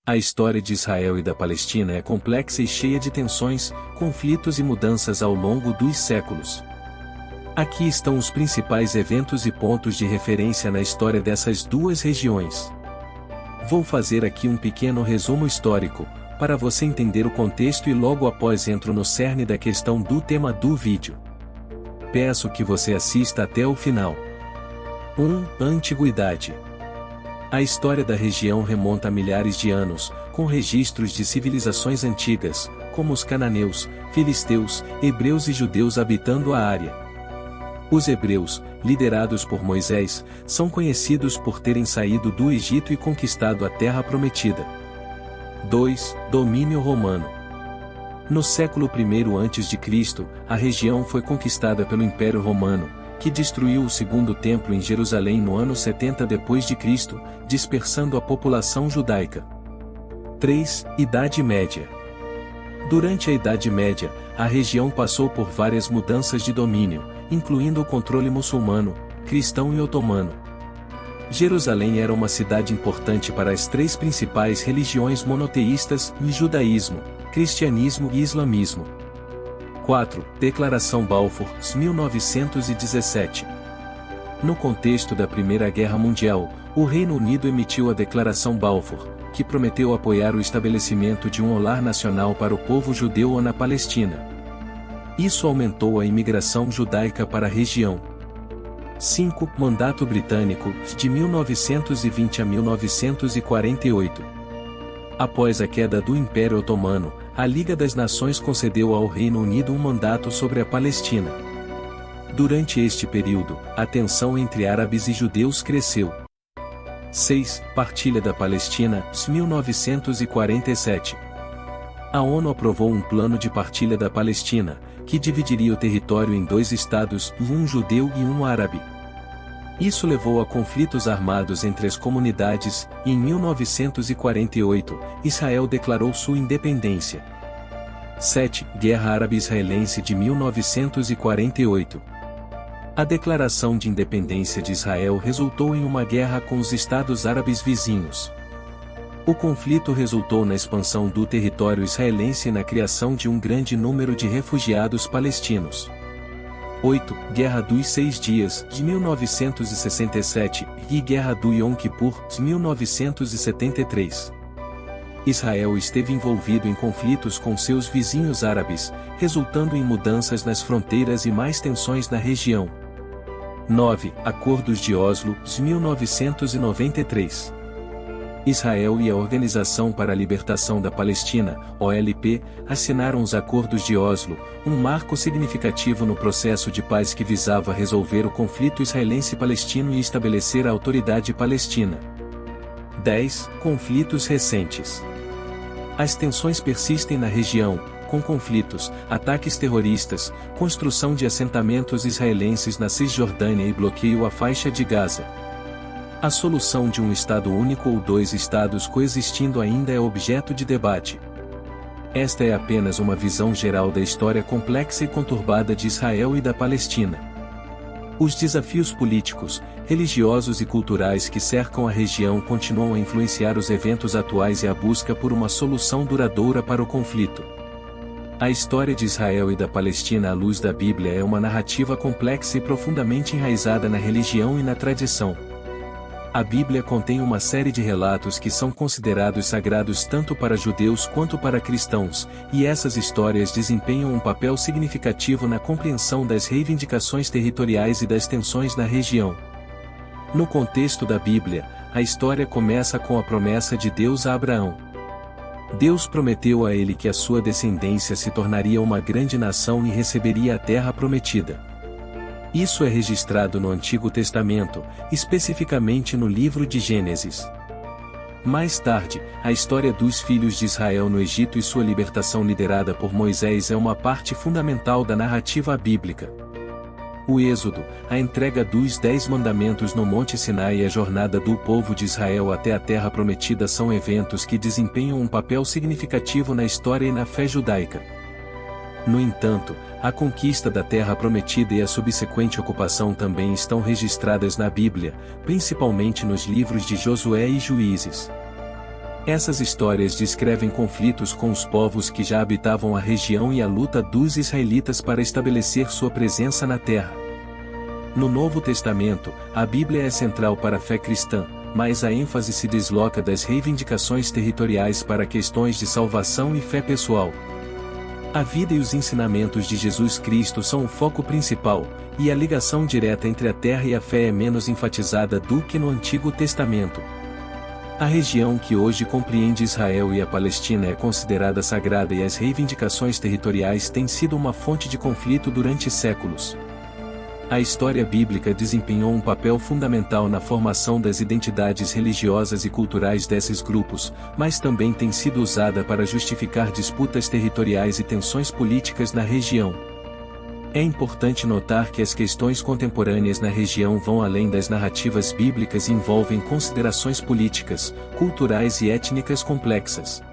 A história de Israel e da Palestina é complexa e cheia de tensões, conflitos e mudanças ao longo dos séculos. Aqui estão os principais eventos e pontos de referência na história dessas duas regiões. Vou fazer aqui um pequeno resumo histórico, para você entender o contexto e logo após entro no cerne da questão do tema do vídeo. Peço que você assista até o final. 1. Antiguidade. A história da região remonta a milhares de anos, com registros de civilizações antigas, como os cananeus, filisteus, hebreus e judeus habitando a área. Os hebreus, liderados por Moisés, são conhecidos por terem saído do Egito e conquistado a Terra Prometida. 2. Domínio romano. No século I a.C., a região foi conquistada pelo Império Romano, que destruiu o segundo templo em Jerusalém no ano 70 d.C., dispersando a população judaica. 3. Idade Média. Durante a Idade Média, a região passou por várias mudanças de domínio, incluindo o controle muçulmano, cristão e otomano. Jerusalém era uma cidade importante para as três principais religiões monoteístas, o judaísmo, cristianismo e islamismo. 4. Declaração Balfour, 1917. No contexto da Primeira Guerra Mundial, o Reino Unido emitiu a Declaração Balfour, que prometeu apoiar o estabelecimento de um lar nacional para o povo judeu na Palestina. Isso aumentou a imigração judaica para a região. 5. Mandato Britânico, de 1920 a 1948. Após a queda do Império Otomano, a Liga das Nações concedeu ao Reino Unido um mandato sobre a Palestina. Durante este período, a tensão entre árabes e judeus cresceu. 6. Partilha da Palestina, 1947. A ONU aprovou um plano de partilha da Palestina, que dividiria o território em dois estados, um judeu e um árabe. Isso levou a conflitos armados entre as comunidades, e em 1948, Israel declarou sua independência. 7. Guerra Árabe-Israelense de 1948. A declaração de independência de Israel resultou em uma guerra com os estados árabes vizinhos. O conflito resultou na expansão do território israelense e na criação de um grande número de refugiados palestinos. 8. Guerra dos Seis Dias, de 1967, e Guerra do Yom Kippur, de 1973. Israel esteve envolvido em conflitos com seus vizinhos árabes, resultando em mudanças nas fronteiras e mais tensões na região. 9. Acordos de Oslo, de 1993. Israel e a Organização para a Libertação da Palestina, OLP, assinaram os Acordos de Oslo, um marco significativo no processo de paz que visava resolver o conflito israelense-palestino e estabelecer a Autoridade Palestina. 10. Conflitos recentes. As tensões persistem na região, com conflitos, ataques terroristas, construção de assentamentos israelenses na Cisjordânia e bloqueio à faixa de Gaza. A solução de um Estado único ou dois Estados coexistindo ainda é objeto de debate. Esta é apenas uma visão geral da história complexa e conturbada de Israel e da Palestina. Os desafios políticos, religiosos e culturais que cercam a região continuam a influenciar os eventos atuais e a busca por uma solução duradoura para o conflito. A história de Israel e da Palestina à luz da Bíblia é uma narrativa complexa e profundamente enraizada na religião e na tradição. A Bíblia contém uma série de relatos que são considerados sagrados tanto para judeus quanto para cristãos, e essas histórias desempenham um papel significativo na compreensão das reivindicações territoriais e das tensões na região. No contexto da Bíblia, a história começa com a promessa de Deus a Abraão. Deus prometeu a ele que a sua descendência se tornaria uma grande nação e receberia a terra prometida. Isso é registrado no Antigo Testamento, especificamente no livro de Gênesis. Mais tarde, a história dos filhos de Israel no Egito e sua libertação liderada por Moisés é uma parte fundamental da narrativa bíblica. O Êxodo, a entrega dos 10 mandamentos no Monte Sinai e a jornada do povo de Israel até a Terra Prometida são eventos que desempenham um papel significativo na história e na fé judaica. No entanto, a conquista da Terra Prometida e a subsequente ocupação também estão registradas na Bíblia, principalmente nos livros de Josué e Juízes. Essas histórias descrevem conflitos com os povos que já habitavam a região e a luta dos israelitas para estabelecer sua presença na terra. No Novo Testamento, a Bíblia é central para a fé cristã, mas a ênfase se desloca das reivindicações territoriais para questões de salvação e fé pessoal. A vida e os ensinamentos de Jesus Cristo são o foco principal, e a ligação direta entre a terra e a fé é menos enfatizada do que no Antigo Testamento. A região que hoje compreende Israel e a Palestina é considerada sagrada e as reivindicações territoriais têm sido uma fonte de conflito durante séculos. A história bíblica desempenhou um papel fundamental na formação das identidades religiosas e culturais desses grupos, mas também tem sido usada para justificar disputas territoriais e tensões políticas na região. É importante notar que as questões contemporâneas na região vão além das narrativas bíblicas e envolvem considerações políticas, culturais e étnicas complexas.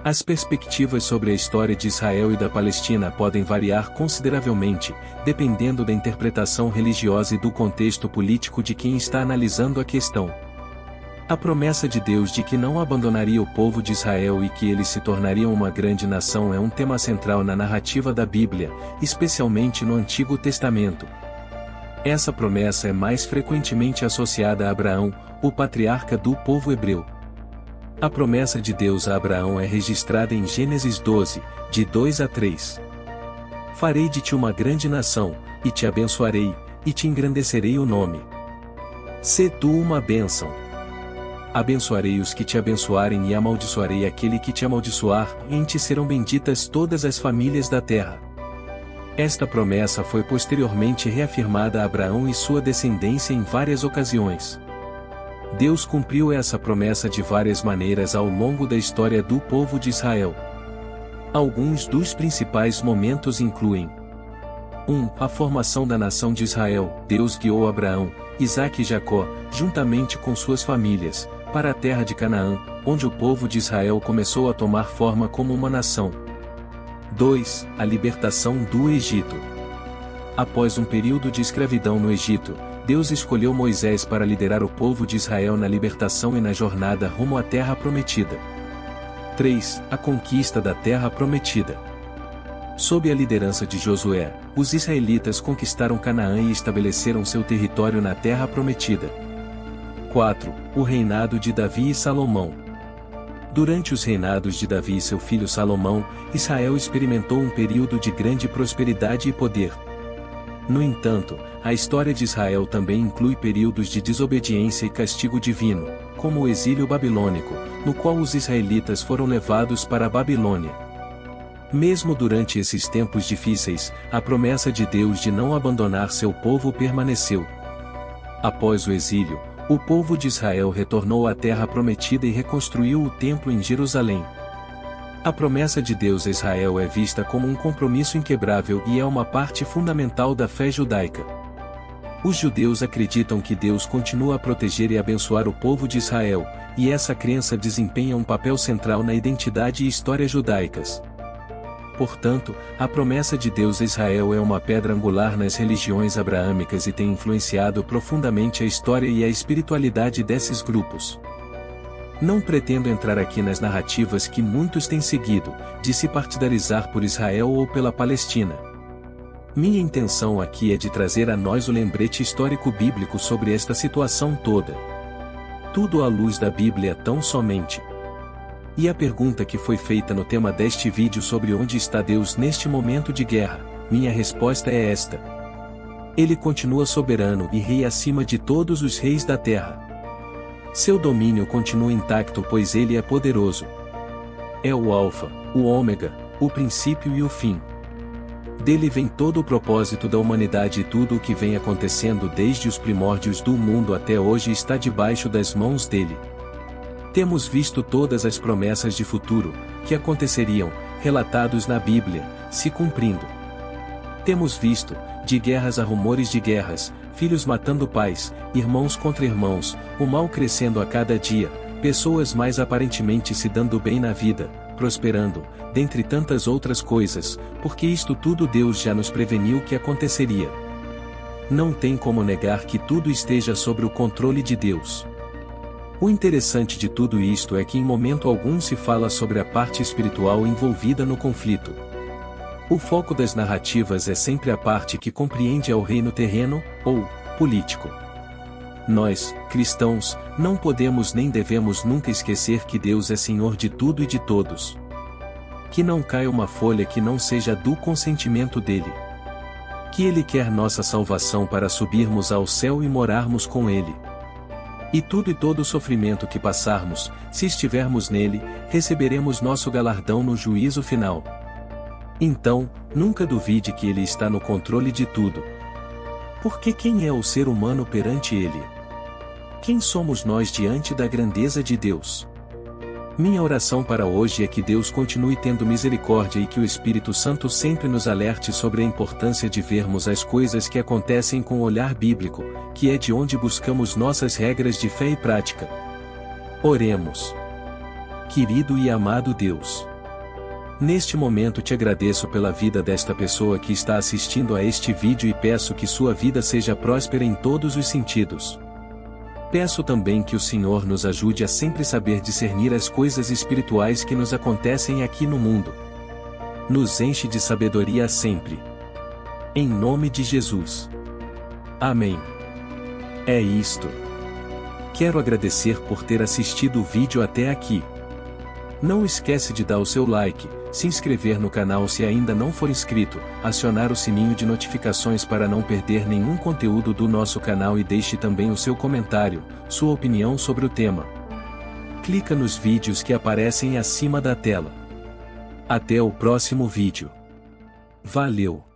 As perspectivas sobre a história de Israel e da Palestina podem variar consideravelmente, dependendo da interpretação religiosa e do contexto político de quem está analisando a questão. A promessa de Deus de que não abandonaria o povo de Israel e que eles se tornariam uma grande nação é um tema central na narrativa da Bíblia, especialmente no Antigo Testamento. Essa promessa é mais frequentemente associada a Abraão, o patriarca do povo hebreu. A promessa de Deus a Abraão é registrada em Gênesis 12, de 2 a 3. Farei de ti uma grande nação, e te abençoarei, e te engrandecerei o nome. Sê tu uma bênção. Abençoarei os que te abençoarem e amaldiçoarei aquele que te amaldiçoar, e em ti serão benditas todas as famílias da terra. Esta promessa foi posteriormente reafirmada a Abraão e sua descendência em várias ocasiões. Deus cumpriu essa promessa de várias maneiras ao longo da história do povo de Israel. Alguns dos principais momentos incluem: 1. A formação da nação de Israel. Deus guiou Abraão, Isaque e Jacó, juntamente com suas famílias, para a terra de Canaã, onde o povo de Israel começou a tomar forma como uma nação. 2. A libertação do Egito. Após um período de escravidão no Egito, Deus escolheu Moisés para liderar o povo de Israel na libertação e na jornada rumo à Terra Prometida. 3. A conquista da Terra Prometida. Sob a liderança de Josué, os israelitas conquistaram Canaã e estabeleceram seu território na Terra Prometida. 4. O reinado de Davi e Salomão. Durante os reinados de Davi e seu filho Salomão, Israel experimentou um período de grande prosperidade e poder. No entanto, a história de Israel também inclui períodos de desobediência e castigo divino, como o exílio babilônico, no qual os israelitas foram levados para a Babilônia. Mesmo durante esses tempos difíceis, a promessa de Deus de não abandonar seu povo permaneceu. Após o exílio, o povo de Israel retornou à Terra Prometida e reconstruiu o templo em Jerusalém. A promessa de Deus a Israel é vista como um compromisso inquebrável e é uma parte fundamental da fé judaica. Os judeus acreditam que Deus continua a proteger e abençoar o povo de Israel, e essa crença desempenha um papel central na identidade e história judaicas. Portanto, a promessa de Deus a Israel é uma pedra angular nas religiões abraâmicas e tem influenciado profundamente a história e a espiritualidade desses grupos. Não pretendo entrar aqui nas narrativas que muitos têm seguido, de se partidarizar por Israel ou pela Palestina. Minha intenção aqui é de trazer a nós o lembrete histórico bíblico sobre esta situação toda. Tudo à luz da Bíblia tão somente. E a pergunta que foi feita no tema deste vídeo sobre onde está Deus neste momento de guerra, minha resposta é esta. Ele continua soberano e rei acima de todos os reis da terra. Seu domínio continua intacto pois ele é poderoso. É o Alfa, o Ômega, o princípio e o fim. Dele vem todo o propósito da humanidade e tudo o que vem acontecendo desde os primórdios do mundo até hoje está debaixo das mãos dele. Temos visto todas as promessas de futuro, que aconteceriam, relatados na Bíblia, se cumprindo. Temos visto, de guerras a rumores de guerras, filhos matando pais, irmãos contra irmãos, o mal crescendo a cada dia, pessoas mais aparentemente se dando bem na vida, prosperando, dentre tantas outras coisas, porque isto tudo Deus já nos preveniu que aconteceria. Não tem como negar que tudo esteja sob o controle de Deus. O interessante de tudo isto é que em momento algum se fala sobre a parte espiritual envolvida no conflito. O foco das narrativas é sempre a parte que compreende ao reino terreno, ou político. Nós, cristãos, não podemos nem devemos nunca esquecer que Deus é Senhor de tudo e de todos. Que não caia uma folha que não seja do consentimento dele. Que Ele quer nossa salvação para subirmos ao céu e morarmos com Ele. E tudo e todo o sofrimento que passarmos, se estivermos nele, receberemos nosso galardão no juízo final. Então, nunca duvide que Ele está no controle de tudo. Porque quem é o ser humano perante Ele? Quem somos nós diante da grandeza de Deus? Minha oração para hoje é que Deus continue tendo misericórdia e que o Espírito Santo sempre nos alerte sobre a importância de vermos as coisas que acontecem com o olhar bíblico, que é de onde buscamos nossas regras de fé e prática. Oremos. Querido e amado Deus, neste momento te agradeço pela vida desta pessoa que está assistindo a este vídeo e peço que sua vida seja próspera em todos os sentidos. Peço também que o Senhor nos ajude a sempre saber discernir as coisas espirituais que nos acontecem aqui no mundo. Nos enche de sabedoria sempre. Em nome de Jesus. Amém. É isto. Quero agradecer por ter assistido o vídeo até aqui. Não esquece de dar o seu like, se inscrever no canal se ainda não for inscrito, acionar o sininho de notificações para não perder nenhum conteúdo do nosso canal e deixe também o seu comentário, sua opinião sobre o tema. Clica nos vídeos que aparecem acima da tela. Até o próximo vídeo. Valeu!